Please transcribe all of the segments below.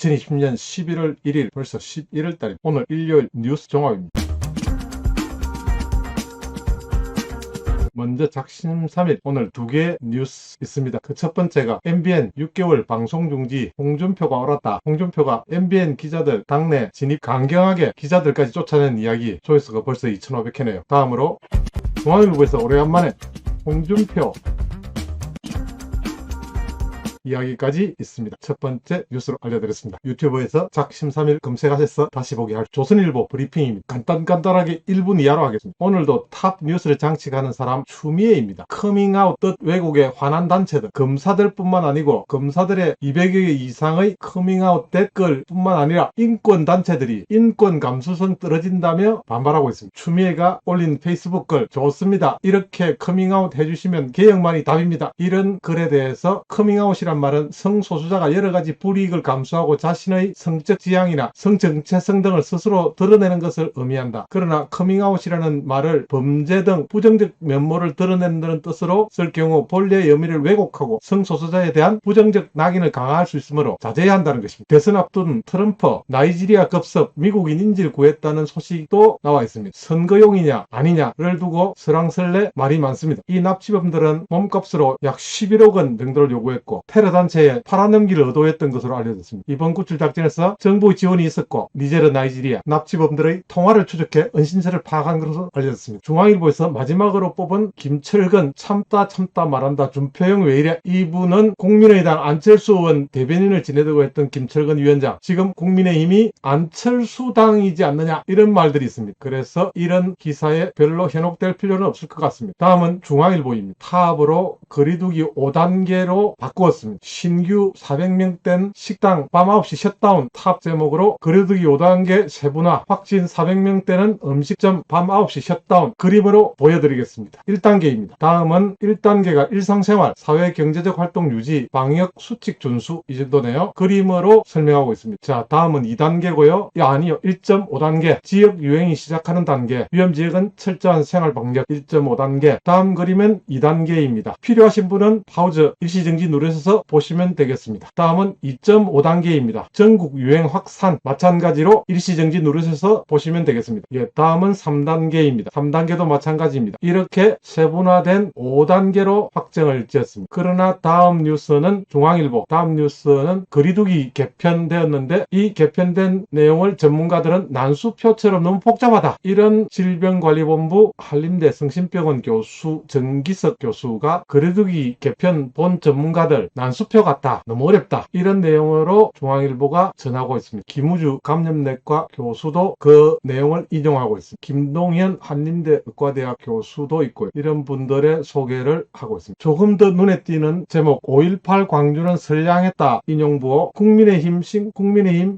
2020년 11월 1일 벌써 11월 달입니다. 오늘 일요일 뉴스 종합입니다. 먼저 작심 3일 오늘 두 개의 뉴스 있습니다. 그 첫 번째가 MBN 6개월 방송 중지 홍준표가 옳았다. 홍준표가 MBN 기자들 당내 진입 강경하게 기자들까지 쫓아낸 이야기. 조회수가 벌써 2,500회네요. 다음으로 중앙일보에서 오래간만에 홍준표 이야기까지 있습니다. 첫 번째 뉴스로 알려드렸습니다. 유튜브에서 작심 3일 검색하셔서 다시 보기 할 조선일보 브리핑입니다. 간단하게 1분 이하로 하겠습니다. 오늘도 탑 뉴스를 장식하는 사람 추미애입니다. 커밍아웃 뜻 외국의 환한 단체들, 검사들 뿐만 아니고 검사들의 200여 개 이상의 커밍아웃 댓글 뿐만 아니라 인권 단체들이 인권 감수성 떨어진다며 반발하고 있습니다. 추미애가 올린 페이스북 글 좋습니다. 이렇게 커밍아웃 해주시면 개혁만이 답입니다. 이런 글에 대해서 커밍아웃이란 말은 성소수자가 여러가지 불이익을 감수하고 자신의 성적 지향이나 성정체성 등을 스스로 드러내는 것을 의미한다. 그러나 커밍아웃이라는 말을 범죄 등 부정적 면모를 드러낸다는 뜻으로 쓸 경우 본래의 의미를 왜곡하고 성소수자에 대한 부정적 낙인을 강화할 수 있으므로 자제해야 한다는 것입니다. 대선 앞둔 트럼프 나이지리아 급습 미국인 인질 구했다는 소식도 나와 있습니다. 선거용이냐 아니냐를 두고 설왕설래 말이 많습니다. 이 납치범들은 몸값으로 약 11억 원 정도를 요구했고 테러단체에 팔아넘기를 의도했던 것으로 알려졌습니다. 이번 구출 작전에서 정부의 지원이 있었고 니제르, 나이지리아 납치범들의 통화를 추적해 은신처를 파악한 것으로 알려졌습니다. 중앙일보에서 마지막으로 뽑은 김철근 참다 말한다 준표형 왜 이래? 이분은 국민의당 안철수 의원 대변인을 지내두고 했던 김철근 위원장, 지금 국민의힘이 안철수당이지 않느냐 이런 말들이 있습니다. 그래서 이런 기사에 별로 현혹될 필요는 없을 것 같습니다. 다음은 중앙일보입니다. 탑으로 거리두기 5단계로 바꾸었습니다. 신규 400명대는 식당 밤 9시 셧다운. 탑 제목으로 거리두기 5단계 세분화, 확진 400명대는 음식점 밤 9시 셧다운. 그림으로 보여드리겠습니다. 1단계입니다. 다음은 1단계가 일상생활, 사회경제적 활동 유지, 방역 수칙 준수, 이 정도네요. 그림으로 설명하고 있습니다. 자, 다음은 2단계고요. 아니요, 1.5단계 지역 유행이 시작하는 단계, 위험지역은 철저한 생활 방역. 1.5단계. 다음 그림은 2단계입니다. 필요하신 분은 파우즈 일시정지 누르셔서 보시면 되겠습니다. 다음은 2.5단계입니다. 전국 유행 확산, 마찬가지로 일시정지 누르셔서 보시면 되겠습니다. 다음은 3단계입니다. 3단계도 마찬가지입니다. 이렇게 세분화된 5단계로 확정을 지었습니다. 그러나 다음 뉴스는 중앙일보, 다음 뉴스는 거리두기 개편되었는데 이 개편된 내용을 전문가들은 난수표처럼 너무 복잡하다, 이런 질병관리본부 한림대 성심병원 교수 정기석 교수가 거리두기 개편 본 전문가들 난수표 같다, 너무 어렵다, 이런 내용으로 중앙일보가 전하고 있습니다. 김우주 감염내과 교수도 그 내용을 인용하고 있습니다. 김동현 한림대 의과대학 교수도 있고요. 이런 분들의 소개를 하고 있습니다. 조금 더 눈에 띄는 제목, 5.18 광주는 선량했다 인용부호. 국민의힘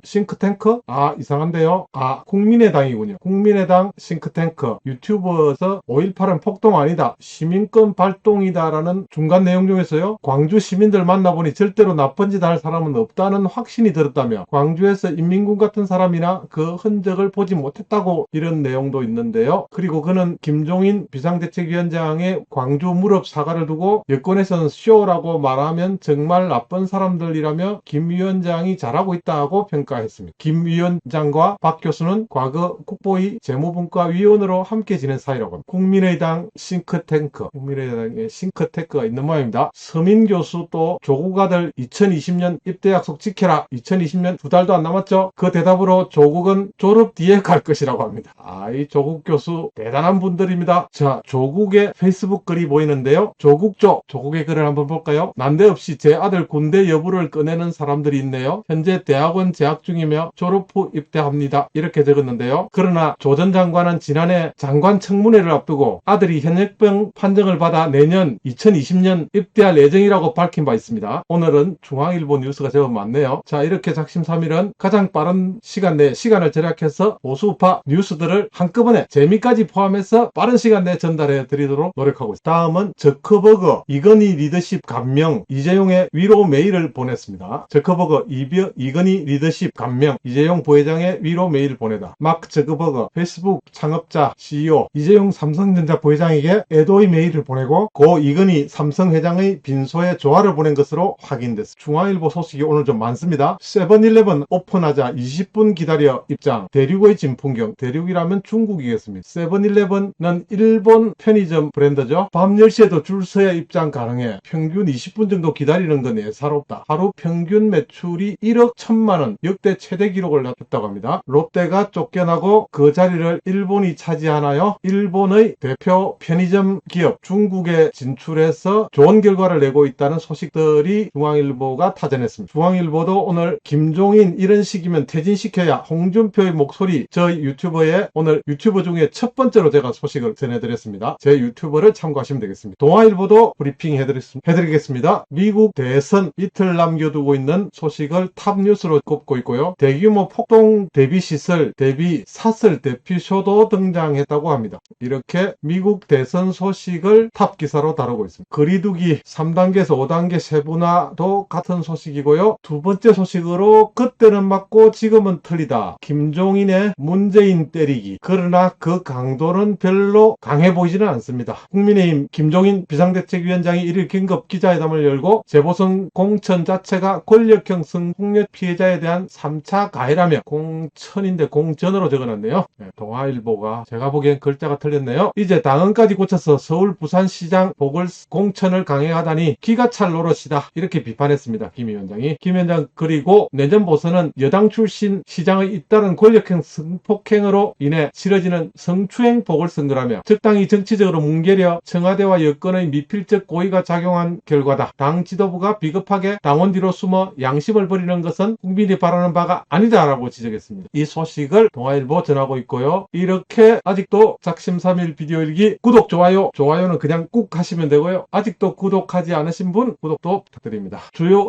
싱크탱크? 이상한데요. 국민의당이군요. 국민의당 싱크탱크 유튜버에서 5.18은 폭동 아니다, 시민권 발동이다라는 중간 내용 중에서요, 광주 시민들 만나보니 절대로 나쁜 짓 할 사람은 없다는 확신이 들었다며 광주에서 인민군 같은 사람이나 그 흔적을 보지 못했다고, 이런 내용도 있는데요. 그리고 그는 김종인 비상대책위원장의 광주 무릎 사과를 두고 여권에서는 쇼라고 말하면 정말 나쁜 사람들이라며 김 위원장이 잘하고 있다고 평가했습니다. 김 위원장과 박 교수는 과거 국보위 재무분과 위원으로 함께 지낸 사이라고 합니다. 국민의당 싱크탱크, 국민의당의 싱크탱크가 있는 모양입니다. 서민 교수 또 조국 아들 2020년 입대 약속 지켜라. 2020년 2달도 안 남았죠. 그 대답으로 조국은 졸업 뒤에 갈 것이라고 합니다. 이 조국 교수 대단한 분들입니다. 자, 조국의 페이스북 글이 보이는데요. 조국의 글을 한번 볼까요? 난데없이 제 아들 군대 여부를 꺼내는 사람들이 있네요. 현재 대학원 재학 중이며 졸업 후 입대합니다, 이렇게 적었는데요. 그러나 조 전 장관은 지난해 장관 청문회를 앞두고 아들이 현역병 판정을 받아 내년 2020년 입대할 예정이라고 밝힌 바 있습니다. 오늘은 중앙일보 뉴스가 제법 많네요. 자, 이렇게 작심 3일은 가장 빠른 시간 내에 시간을 절약해서 보수우파 뉴스들을 한꺼번에 재미까지 포함해서 빠른 시간 내에 전달해 드리도록 노력하고 있습니다. 다음은 저커버거 이건희 리더십 감명, 이재용의 위로 메일을 보냈습니다. 저커버거 이건희 리더십 감명, 이재용 부회장의 위로 메일을 보내다. 마크 저커버거 페이스북 창업자 CEO, 이재용 삼성전자 부회장에게 애도의 메일을 보내고 고 이건희 삼성 회장의 빈소에 조화를 보낸 것을 것으로 확인됐습니다. 중앙일보 소식이 오늘 좀 많습니다. 세븐일레븐 오픈하자 20분 기다려 입장. 대륙의 진풍경. 대륙이라면 중국이겠습니다. 세븐일레븐은 일본 편의점 브랜드죠. 밤 10시에도 줄 서야 입장 가능해. 평균 20분 정도 기다리는 건 예사롭다. 하루 평균 매출이 1억 1천만원, 역대 최대 기록을 놨다고 합니다. 롯데가 쫓겨나고 그 자리를 일본이 차지하나요? 일본의 대표 편의점 기업 중국에 진출해서 좋은 결과를 내고 있다는 소식들이 중앙일보가 타전했습니다. 중앙일보도 오늘 김종인 이런 식이면 퇴진시켜야 홍준표의 목소리, 저희 유튜버에 오늘 유튜버 중에 첫 번째로 제가 소식을 전해드렸습니다. 제 유튜버를 참고하시면 되겠습니다. 동아일보도 브리핑 해드리겠습니다. 미국 대선 이틀 남겨두고 있는 소식을 탑뉴스로 꼽고 있고요. 대규모 폭동 대비시설, 대비사설 대피쇼도 등장했다고 합니다. 이렇게 미국 대선 소식을 탑 기사로 다루고 있습니다. 거리두기 3단계에서 5단계 세분화도 같은 소식이고요. 두 번째 소식으로 그때는 맞고 지금은 틀리다. 김종인의 문재인 때리기. 그러나 그 강도는 별로 강해 보이지는 않습니다. 국민의힘 김종인 비상대책위원장이 1일 긴급 기자회담을 열고 재보선 공천 자체가 권력형 성폭력 피해자에 대한 3차 가해라며 공천인데 공전으로 적어놨네요. 동아일보가 제가 보기엔 글자가 틀렸네요. 이제 당헌까지 고쳐서 서울 부산시장 보궐공천을 강행하다니 기가 찰 노릇이다. 이렇게 비판했습니다. 김 위원장이. 김 위원장 그리고 내년 보선은 여당 출신 시장의 잇따른 권력형 성폭행으로 인해 치러지는 성추행 보궐선거라며 적당히 정치적으로 뭉개려 청와대와 여권의 미필적 고의가 작용한 결과다. 당 지도부가 비겁하게 당원 뒤로 숨어 양심을 버리는 것은 국민이 바라는 바가 아니다라고 지적했습니다. 이 소식을 동아일보 전하고 있고요. 이렇게 아직도 작심삼일 비디오 일기 구독, 좋아요는 그냥 꾹 하시면 되고요. 아직도 구독하지 않으신 분 구독도 부탁드립니다. 주요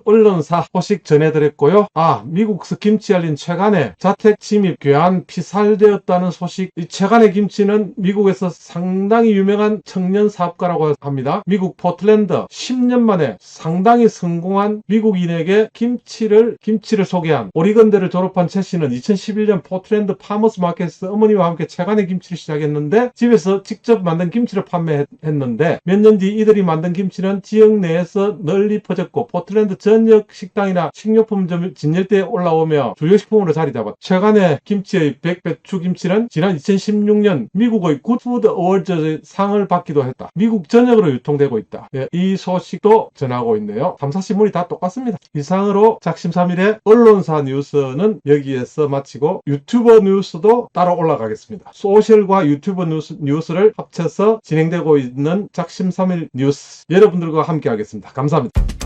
언론사 소식 전해드렸고요. 미국서 김치 알린 최간의 자택 침입 괴한 피살되었다는 소식. 이 최간의 김치는 미국에서 상당히 유명한 청년 사업가라고 합니다. 미국 포틀랜드 10년 만에 상당히 성공한 미국인에게 김치를 소개한 오리건대를 졸업한 최 씨는 2011년 포틀랜드 파머스 마켓에서 어머니와 함께 최간의 김치를 시작했는데 집에서 직접 만든 김치를 판매했는데 몇 년 뒤 이들이 만든 김치는 지역 내에서 널리 퍼졌고 포틀랜드 전역 식당이나 식료품점 진열대에 올라오며 주요 식품으로 자리 잡았다. 최간의 김치의 백배추 김치는 지난 2016년 미국의 굿푸드 어워즈 상을 받기도 했다. 미국 전역으로 유통되고 있다. 이 소식도 전하고 있네요. 3, 4신문이 다 똑같습니다. 이상으로 작심삼일의 언론사 뉴스는 여기에서 마치고 유튜버 뉴스도 따로 올라가겠습니다. 소셜과 유튜버 뉴스를 합쳐서 진행되고 있는 작심삼일 뉴스 여러분들과 함께 하겠습니다. 감사합니다.